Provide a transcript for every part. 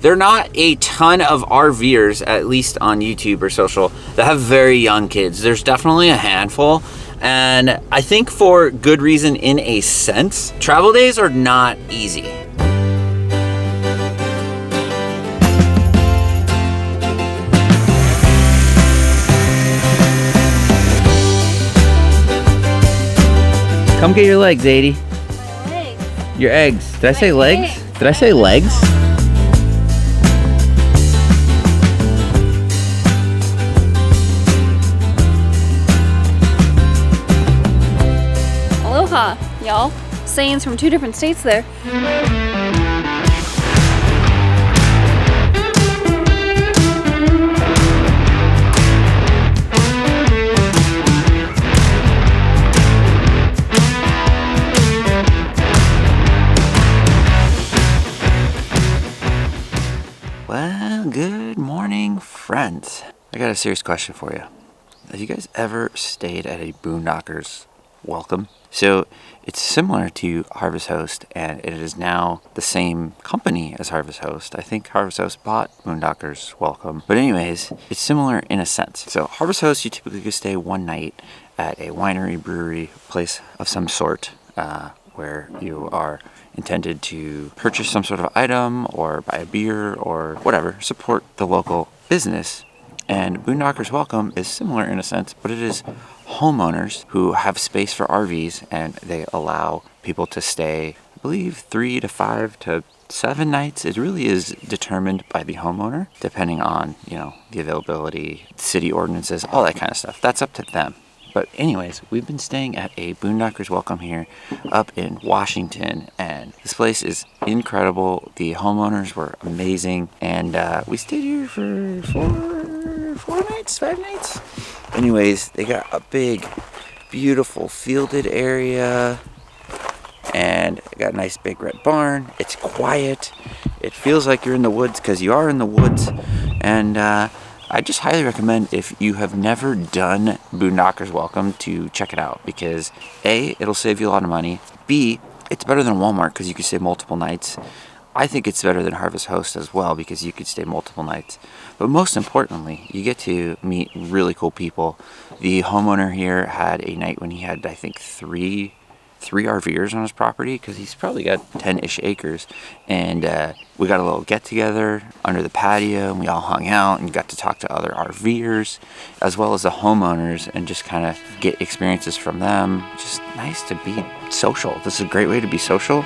there are not a ton of RVers, at least on YouTube or social, that have very young kids. There's definitely a handful, and I think for good reason in a sense. Travel days are not easy. Come get your legs, 80. My legs. Your eggs. Did I say legs? eggs. Did I say legs? Aloha, y'all. Sayings from 2 different states there. Well, good morning, friends. I got a serious question for you. Have you guys ever stayed at a Boondockers Welcome? So it's similar to Harvest Host, and it is now the same company as Harvest Host. I think Harvest Host bought Boondockers Welcome. But anyways, it's similar in a sense. So Harvest Host, you typically could stay one night at a winery, brewery, place of some sort, where you are intended to purchase some sort of item or buy a beer or whatever, support the local business. And Boondockers Welcome is similar in a sense, but it is homeowners who have space for RVs, and they allow people to stay, I believe, 3 to 5 to 7 nights. It really is determined by the homeowner, depending on, the availability, city ordinances, all that kind of stuff. That's up to them. But anyways, we've been staying at a Boondockers Welcome here up in Washington, and this place is incredible. The homeowners were amazing, and we stayed here for 5 nights. Anyways, they got a big, beautiful fielded area, and they got a nice big red barn. It's quiet. It feels like you're in the woods because you are in the woods, and I just highly recommend, if you have never done Boondockers Welcome, to check it out, because A, it'll save you a lot of money. B, it's better than Walmart because you can stay multiple nights. I think it's better than Harvest Host as well because you could stay multiple nights. But most importantly, you get to meet really cool people. The homeowner here had a night when he had, I think, three RVers on his property, because he's probably got 10-ish acres, and we got a little get-together under the patio, and we all hung out and got to talk to other RVers as well as the homeowners and just kind of get experiences from them. Just nice to be social. This is a great way to be social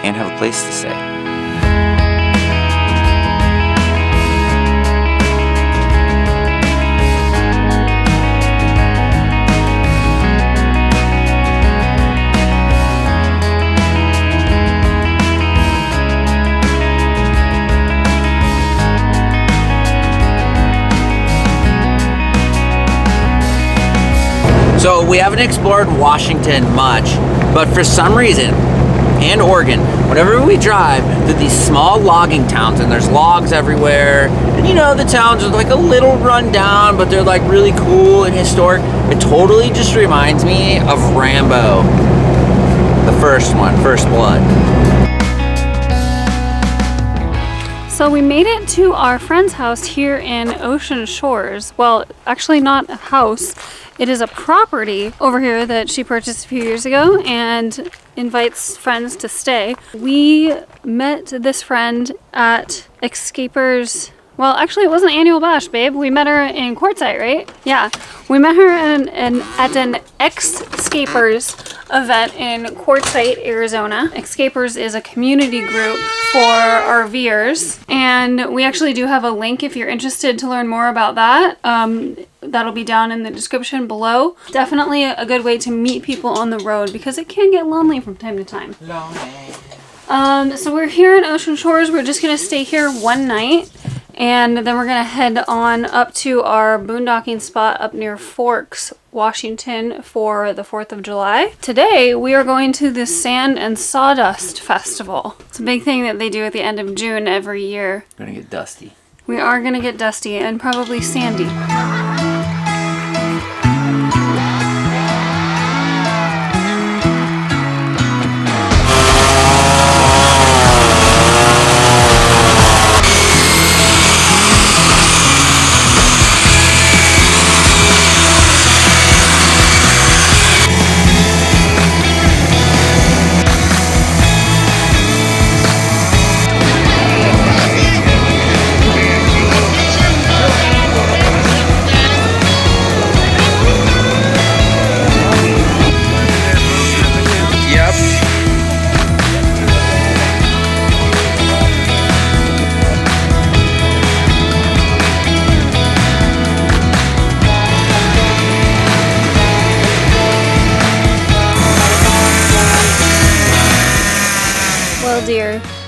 and have a place to stay. So we haven't explored Washington much, but for some reason, and Oregon, whenever we drive to these small logging towns, and there's logs everywhere, and the towns are like a little run down, but they're like really cool and historic. It totally just reminds me of Rambo, the first one, First Blood. So we made it to our friend's house here in Ocen Shores. Well, actually not a house. It is a property over here that she purchased a few years ago and invites friends to stay. We met this friend at Escapers. Well, actually, it wasn't Annual Bash, babe. We met her in Quartzsite, right? Yeah. We met her at an Escapers event in Quartzsite, Arizona. Escapers is a community group for RVers, and we actually do have a link if you're interested to learn more about that. That'll be down in the description below. Definitely a good way to meet people on the road because it can get lonely from time to time. Lonely. So we're here in Ocen Shores. We're just gonna stay here one night, and then we're gonna head on up to our boondocking spot up near Forks, Washington for the 4th of July. Today we are going to the Sand and Sawdust Festival. It's a big thing that they do at the end of June every year. We're gonna get dusty. We are gonna get dusty and probably sandy.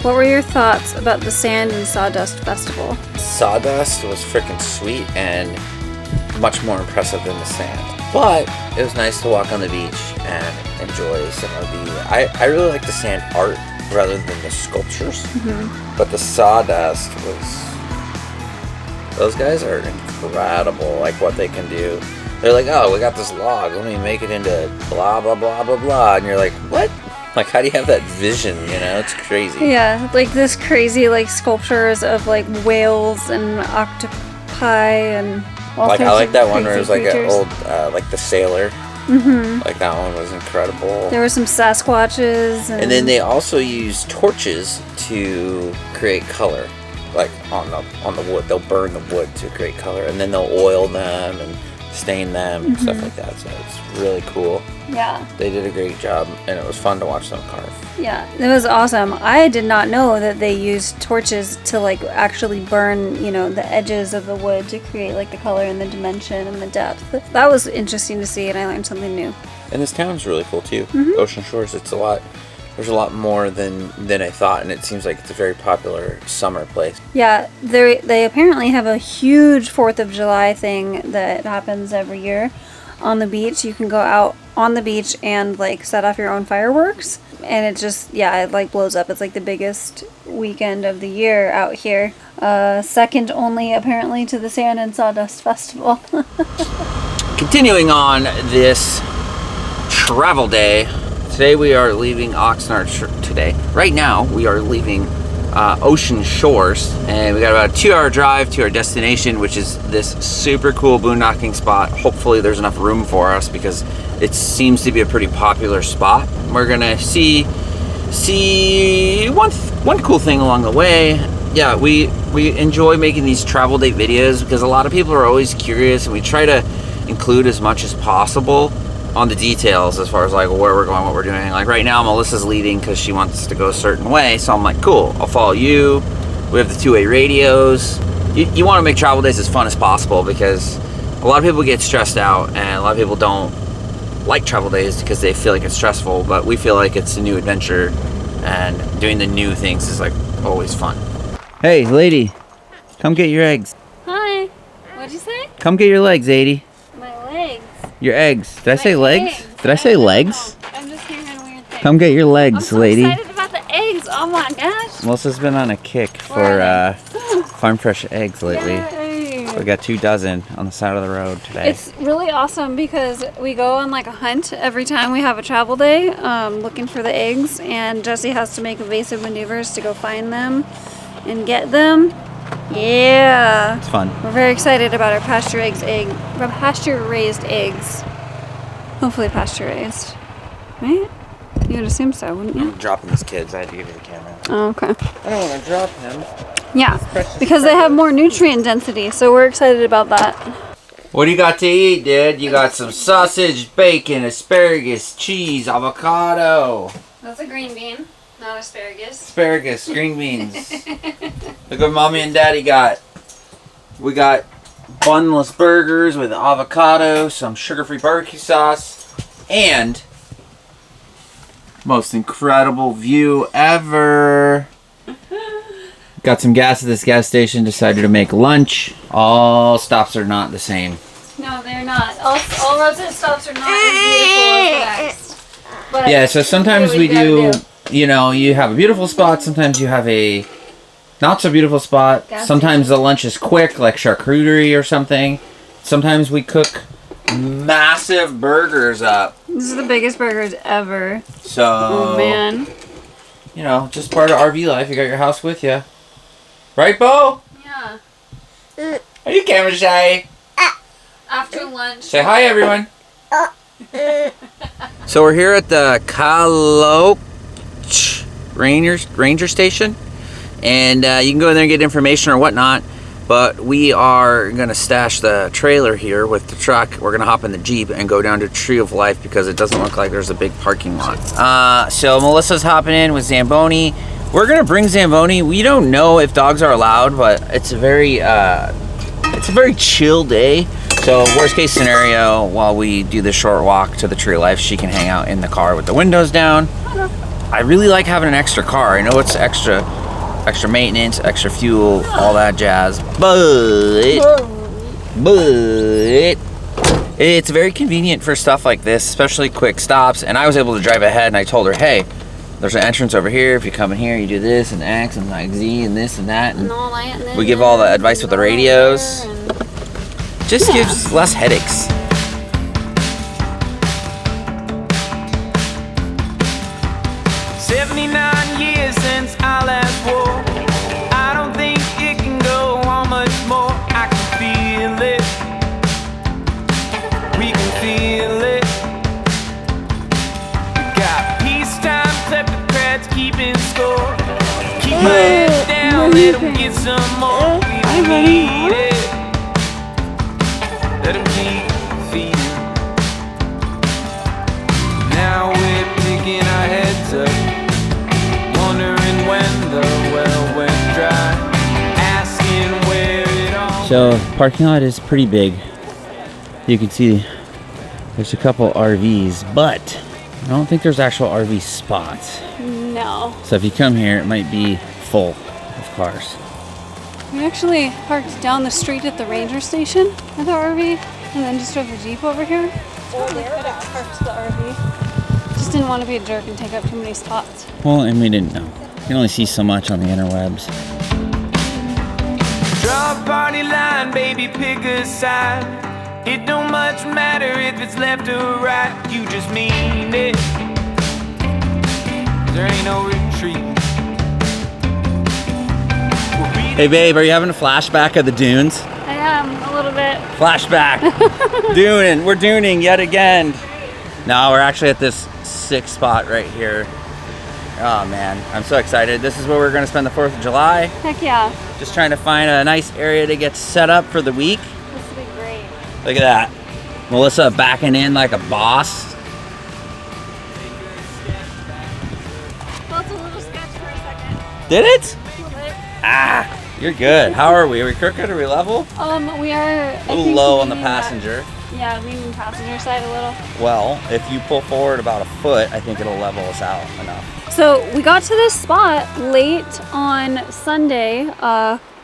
What were your thoughts about the Sand and Sawdust Festival? Sawdust was freaking sweet and much more impressive than the sand. But it was nice to walk on the beach and enjoy some of the... I really like the sand art rather than the sculptures. But the sawdust was... Those guys are incredible, like what they can do. They're like, oh, we got this log, let me make it into blah, blah, blah, blah, blah. And you're like, what? Like, how do you have that vision, you know? It's crazy. Yeah, like this crazy, like, sculptures of, like, whales and octopi and all Like, I sorts like of that one where it crazy was like an creatures. old, like the sailor. Like, that one was incredible. There were some Sasquatches. And then they also use torches to create color. Like, on the wood. They'll burn the wood to create color. And then they'll oil them and stain them and stuff like that. So it's really cool. Yeah. They did a great job, and it was fun to watch them carve. Yeah, it was awesome. I did not know that they used torches to, like, actually burn, you know, the edges of the wood to create, like, the color and the dimension and the depth. That was interesting to see, and I learned something new. And this town's really cool too. Ocen Shores. It's a lot. There's a lot more than I thought, and it seems like it's a very popular summer place. Yeah, they apparently have a huge 4th of July thing that happens every year on the beach. You can go out on the beach and, like, set off your own fireworks, and it just, yeah, it, like, blows up. It's like the biggest weekend of the year out here. Second only apparently to the Sand and Sawdust Festival. Continuing on this travel day, today we are leaving today. Right now we are leaving Ocen Shores, and we got about a 2-hour drive to our destination, which is this super cool boondocking spot. Hopefully there's enough room for us because it seems to be a pretty popular spot. We're gonna see one cool thing along the way. Yeah, we enjoy making these travel day videos because a lot of people are always curious, and we try to include as much as possible on the details as far as, like, where we're going, what we're doing. Like, right now Melissa's leading because she wants to go a certain way, so I'm like, cool, I'll follow you. We have the 2-way radios. You want to make travel days as fun as possible because a lot of people get stressed out, and a lot of people don't like travel days because they feel like it's stressful, but we feel like it's a new adventure, and doing the new things is, like, always fun. Hey, lady, come get your eggs. Hi. What'd you say? Come get your legs, 80. My legs. Your eggs. Did I say legs? Eggs. Did I say legs? I'm just hearing weird things. Come get your I'm legs, so lady. excited about the eggs. Oh my gosh. Melissa's been on a kick Where for farm fresh eggs lately. Yay. We got 2 dozen on the side of the road today. It's really awesome because we go on, like, a hunt every time we have a travel day, looking for the eggs, and Jesse has to make evasive maneuvers to go find them and get them. Yeah. It's fun. We're very excited about our pasture-raised eggs. Hopefully pasture-raised. Right? You would assume so, wouldn't you? I'm dropping these kids. I had to give you the camera. Oh, okay. I don't want to drop him. Yeah, because they have more nutrient density, so we're excited about that. What do you got to eat, dude? You got some sausage, bacon, asparagus, cheese, avocado. That's a green bean, not asparagus. Asparagus, green beans. Look what mommy and daddy got. We got bunless burgers with avocado, some sugar-free barbecue sauce, and most incredible view ever. Got some gas at this gas station, decided to make lunch. All stops are not the same. No, they're not. All roadside stops are not as beautiful as the next. But Yeah, so sometimes we do, you know, you have a beautiful spot, sometimes you have a not so beautiful spot. Gas Sometimes the lunch is quick, like charcuterie or something. Sometimes we cook massive burgers up. This is the biggest burgers ever. So, Oh man. you know, just part of RV life. You got your house with you. Right, Bo? Yeah. Are you camera shy? After lunch. Say hi, everyone. So we're here at the Kaloch Ranger Station, and you can go in there and get information or whatnot. But we are gonna stash the trailer here with the truck. We're gonna hop in the Jeep and go down to Tree of Life because it doesn't look like there's a big parking lot. So Melissa's hopping in with Zamboni. We're gonna bring Zamboni. We don't know if dogs are allowed, but it's a very chill day. So worst case scenario, while we do the short walk to the Tree of Life, she can hang out in the car with the windows down. I really like having an extra car. I know it's extra maintenance, extra fuel, all that jazz, but it's very convenient for stuff like this, especially quick stops. And I was able to drive ahead, and I told her, hey, there's an entrance over here. If you come in here, you do this and X and like Z and this and that. And we give all the advice with the radios. Just gives less headaches. Since I last wore, I don't think it can go on much more. I can feel it, we can feel it. We got peacetime kleptocrats keeping score. Keep my head down, let them get some more. We don't need it, let them keep feeding. Now we're picking our heads up, wondering when the well went dry, asking where it all. So parking lot is pretty big. You can see there's a couple RVs, but I don't think there's actual RV spots. No. So if you come here, it might be full of cars. We actually parked down the street at the ranger station with our RV, and then just drove a Jeep over here. Totally could have parked the RV. Just didn't want to be a jerk and take up too many spots. Well, and we didn't know. You can only see so much on the interwebs. Draw a party line, baby, pick a side. It don't much matter if it's left or right, you just mean it. There ain't no retreat. Hey babe, are you having a flashback of the dunes? I am, a little bit. Flashback. We're duning yet again. No, we're actually at this sick spot right here. Oh man, I'm so excited. This is where we're gonna spend the 4th of July. Heck yeah. Just trying to find a nice area to get set up for the week. This will be great. Look at that. Melissa backing in like a boss. Well, it's a little sketch for a second. Did it? A little bit. Ah, you're good. How are we? Are we crooked? Are we level? We are A little low on the passenger. Yeah, leaning passenger side a little. Well, if you pull forward about a foot, I think it'll level us out enough. So we got to this spot late on Sunday,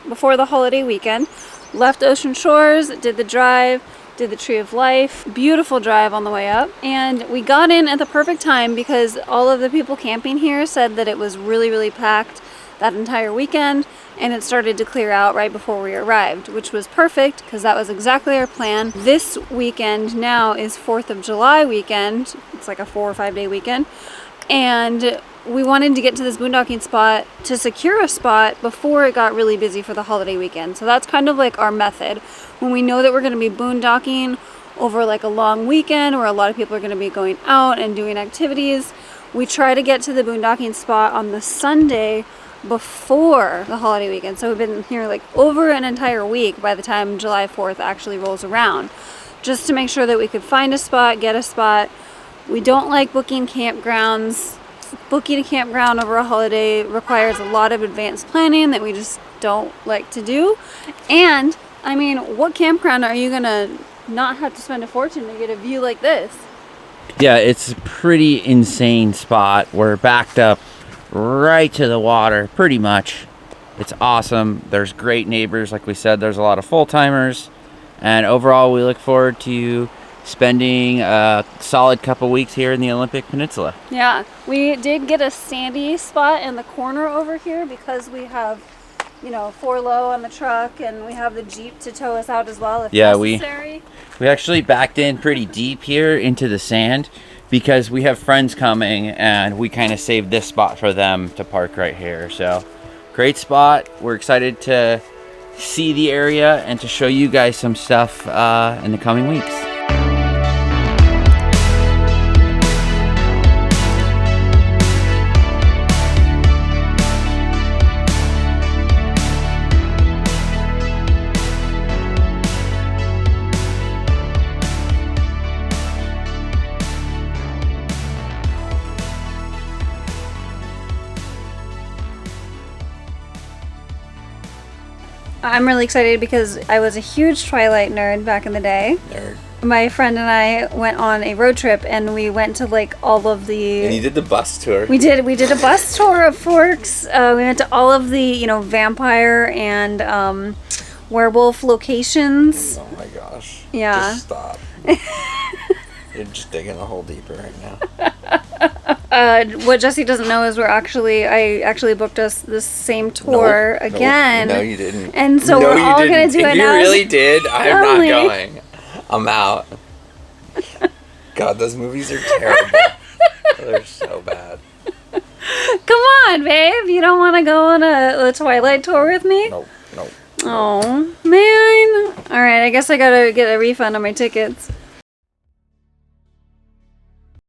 before the holiday weekend. Left Ocen Shores, did the drive, did the Tree of Life. Beautiful drive on the way up. And we got in at the perfect time because all of the people camping here said that it was really, really packed that entire weekend, and it started to clear out right before we arrived, which was perfect because that was exactly our plan. This weekend now is 4th of July weekend. It's like a 4 or 5 day weekend. And we wanted to get to this boondocking spot to secure a spot before it got really busy for the holiday weekend. So that's kind of like our method. When we know that we're going to be boondocking over like a long weekend or a lot of people are going to be going out and doing activities, we try to get to the boondocking spot on the Sunday before the holiday weekend. So we've been here like over an entire week by the time July 4th actually rolls around, just to make sure that we could find a spot, get a spot. We don't like booking campgrounds. Booking a campground over a holiday requires a lot of advanced planning that we just don't like to do. And I mean, what campground are you gonna not have to spend a fortune to get a view like this? Yeah, it's a pretty insane spot. We're backed up right to the water, pretty much. It's awesome. There's great neighbors, like we said. There's a lot of full-timers, and overall we look forward to spending a solid couple weeks here in the Olympic Peninsula. Yeah, we did get a sandy spot in the corner over here because we have, you know, 4 low on the truck, and we have the Jeep to tow us out as well if necessary. We actually backed in pretty deep here into the sand because we have friends coming, and we kind of saved this spot for them to park right here. So great spot. We're excited to see the area and to show you guys some stuff in the coming weeks. I'm really excited because I was a huge Twilight nerd back in the day. Nerd. my friend and I went on a road trip, and we went to like all of the. And you did the bus tour. We did a bus tour of Forks. We went to all of the vampire and werewolf locations. Oh my gosh. Yeah. Just stop. You're just digging a hole deeper right now. What Jesse doesn't know is I actually booked us this same tour again. No, you didn't. And so we're all gonna do it now. If you really did, I'm Only. not going. I'm out. God, those movies are terrible. They're so bad. Come on, babe. You don't want to go on a Twilight tour with me? Nope. Oh, man. All right, I guess I gotta get a refund on my tickets.